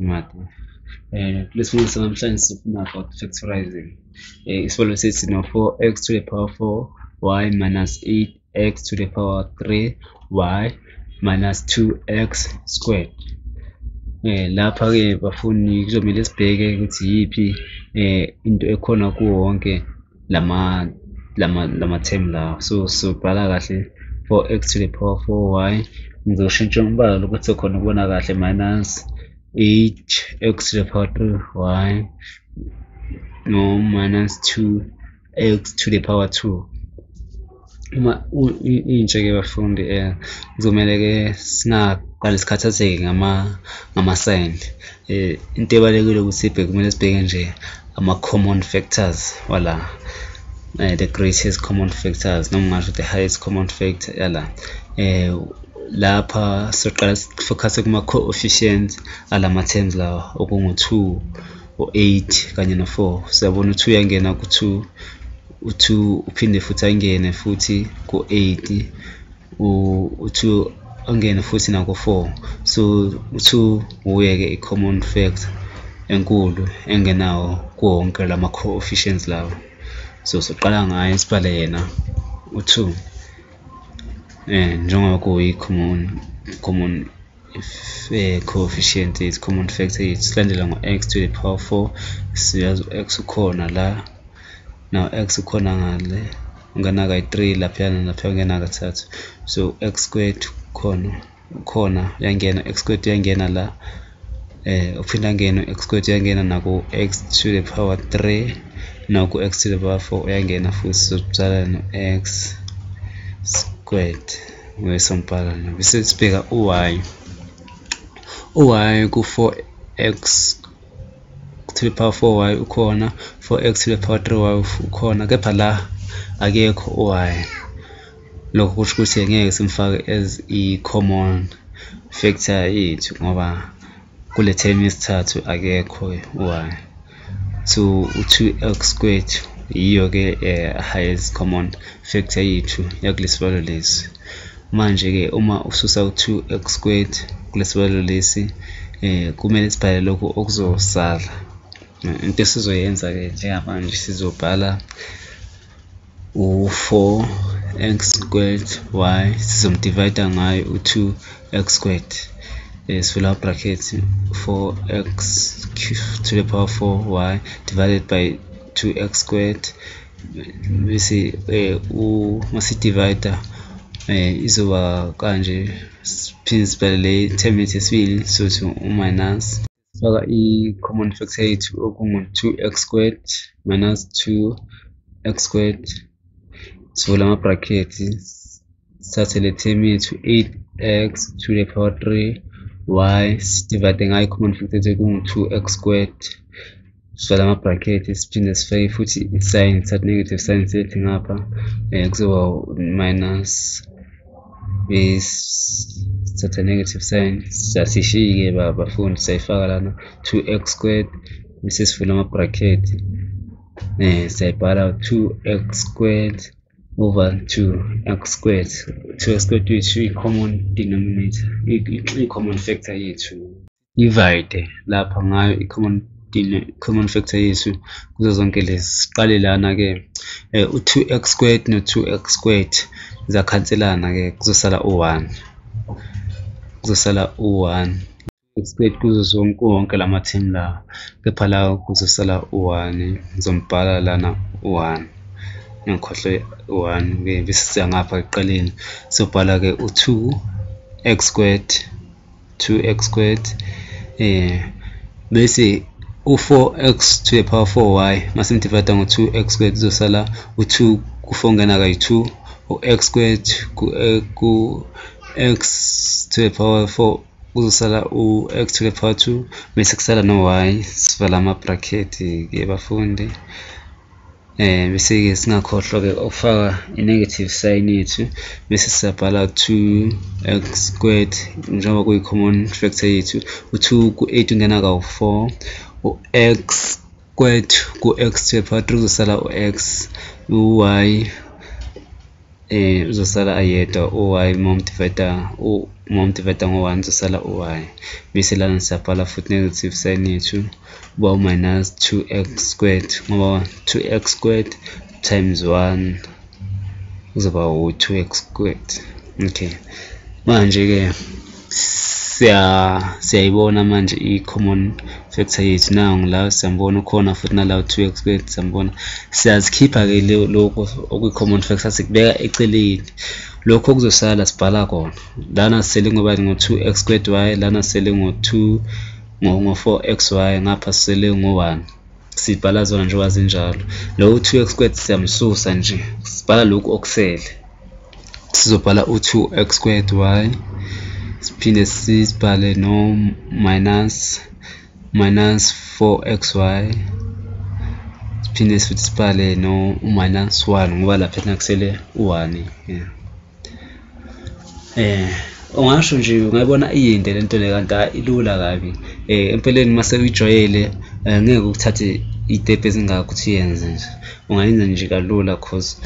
imali. Kulesifundo sanamhlanje sifuna about factorizing. Isibalo sithi no 4x to the power 4y minus 8x to the power 3y minus 2x squared. Lapha ke bafuni kuzomele sibheke ukuthi yipi into ekhona kuwo wonke lama term lawo. So sobhala kahle 4x to the power 4y, ngizoshintsha umbala ukuthi khona ukubona kahle, minus 8x to the power 3y no minus 2x to the power 2. Uma intsha ke bafundi kuzomele ke singaqali sikhathazeke ngama sign. Into ebalekile ukuthi kumele sibheke nje ama common factors wala, the greatest common factors noma ngisho the highest common factor yala. Lapha soqala focus kuma coefficients alama terms lawa okungu2 u8 kanye no4. Siyabona u2 yangena ku2, u2 uphinde futhi angene futhi ku8, u2 angene futhi na ku4. So u2 uye ke i-common factor enkulu engenawo kuwo wonke lama coefficients lawo. So soqala ngayo sibhale yena u2 njengoba kuyi common coefficient is common factor yethu. Silandela ngo-x to the power 4. Siyazi x ukhona la, now x ukhona ngale, ungena ka3 lapha lapha ungena ka3. So x squared ukhona yangena, x squared yangena la, uphinda ngene x squared yangena naku x to the power 3 naku x to the power 4 yangena futhi. Sibhala no x squared wesombhala na bese sibheka uy ku 4x to the power 4y ukhona, 4x to the power 3y ukhona, kepha la akekho uy. Lokho kusho ukuthi ngeke simfake as i-common factor yethu ngoba kule term yesithathu akekho uy. So u2x squared yiyo ke highest common factor yethu yakulesibalo lesi. Manje ke uma ususa u2x squared kulesibalo lesi, kumele sibhale lokho okuzosala. Into esizoyenza ke njengamanje sizobhala u4x squared y, sizomdivide ngayo u2x squared. Sivula bracket 4x to the power 4y divided by 2x squared, bese masidivide izoba kanje. Siphinde sibhale le term yesibili sothi u-minus, sifaka i-common factor yethu okungu-2x squared minus 2x squared. Sivula ama bracket, sithathe le term yethu 8x to the power 3y sidivide ngayo common factor yethu okungu-2x squared. Sivala ama bracket, siphinde sifake futhi i-sign, sithathe negative sign sethi ngapha, kuzoba minus, sithatha negative sign sasishike bafundi sayifaka lana 2x squared, bese sivula ama bracket, sayibhala 2x squared over 2x squared. 2x squared yethu i-common denominator, i-common factor yethu, divide lapha ngayo i-common factor yethu kuzo zonke lezi. Siqale lana ke u2x squared no2x squared zakhanselana ke, kuzosala u1, x squared kuzo zonke wonke lama term la, kepha la kuzosala u1. Ngizombhala lana u1, ngikhohle u1 ke bese siya ngapha ekuqaleni sobhala ke u2x squared, bese u4x to the power 4y masimdivide ngo2x squared kuzosala u2 ku4 ngena kayi2, u-x squared ku x to the power 4 kuzosala u-x to the power 2, bese kusala no-y. Sivala ama bracket ke bafundi, bese ke singakhohlwa ke ukufaka i-negative sign yethu, bese siyabhala 2x squared njengoba kuyi-common factor yethu. U2 ku8 ungena kawu4, u-x squared ku-x to the power 3 kuzosala u-x, u-y uzosala ayedwa u-y momdivide uma umdivide ngo-1 kuzosala u-y, bese lana siyabhala futhi negative sign yethu kuba minus 2x squared, ngoba 2x squared times 1 kuzoba u-2x squared. Okay, manje ke siyayibona manje i-common factor yethu nangu la, siyambona ukhona futhi nala 2x squared siyambona. Siyazikhipha ke lokho okwi-common factor sikubeka eceleni. Lokho kuzosala sibhala khona lana sisele ngoba ngo-2x squared y, lana sisele ngo-4xy, ngapha sisele ngo-1, sibhala zona njengoba zinjalo. Lo 2x squared siyamsusa nje, sibhala lokhu okusele, sizobhala u-2x squared y, siphinde sibhale no minus 4xy, siphinde futhi sibhale no minus 1 ngoba lapha kusele u1. Ungasho nje ungayibona iyinde lento le kanti ilula kabi. Empeleni mase uyijwayele ngeke ukuthathe i-step ezingaka ukuthi yenze nje, ungayenza nje kalula cause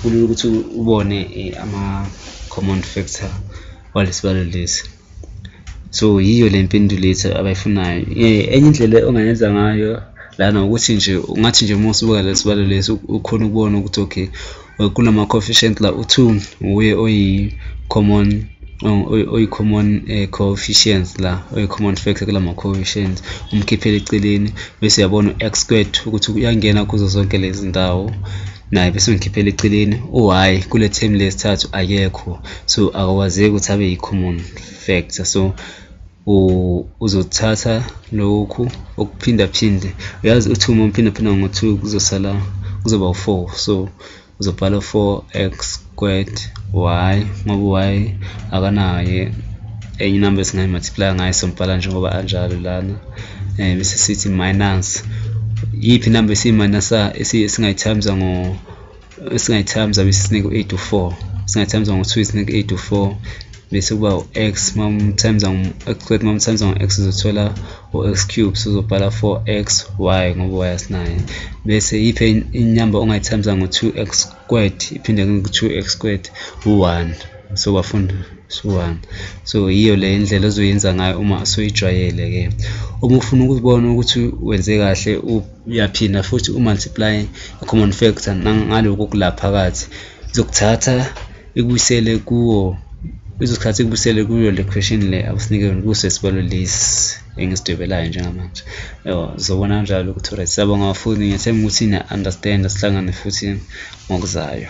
kulula ukuthi ubone ama-common factor walesibalo lesi. So yiyo le mpendulo yethu abayifunayo. Enye indlela ongayenza ngayo lana ukuthi nje ungathi nje uma usubuka lesibalo lesi ukhona ukubona ukuthi okay kulama coefficient la u2 uye oyi-common coefficients la, oyi-common factor kulama coefficients, umkhiphele eceleni bese uyabona u-x squared ukuthi uyangena kuzo zonke lezi ndawo, naye bese ngikhiphele eceleni u-y kule term lesithathu akekho, so akwazeki ukuthi abe yi-common factor. So uzothatha lokhu okuphindaphinde, uyazi u2 uma uphindaphinda ngo2 kuzosala kuzoba u4, so uzobhala 4x squared y, ngoba y akanaye enye number esingayimultiply ngayo, sombhala njengoba anjalo lana. Bese sithi minus yiphi number esiyiminus esingayitimes bese sinike 8 to 4, singayitimes ngo2 sinike 8 to 4, bese kuba u-x times x squared times x uzothola u-x cube, uzobhala 4xy ngoba y asinayo. Bese yiphi inyamba ongayitimes ngo2x squared iphinde ngo2x squared u1, so bafunda u1. So yiyo le ndlela ozoyenza ngayo uma usuyijwayele ke. Uma ufuna ukubona ukuthi wenze kahle uyaphinda futhi umultiply i-common factor ngalokho kulapha phakathi, izokuthatha ikubuyisele kuwo, izokuthatha ikubuyisele kuyo le question le abusinike kusesibalo lesi engisidwebelayo njengamanje. Uzobona kanjalo ukuthi right. Siyabonga bafundi, ngiyethemba ukuthi niya understand, sihlangane futhi ngokuzayo.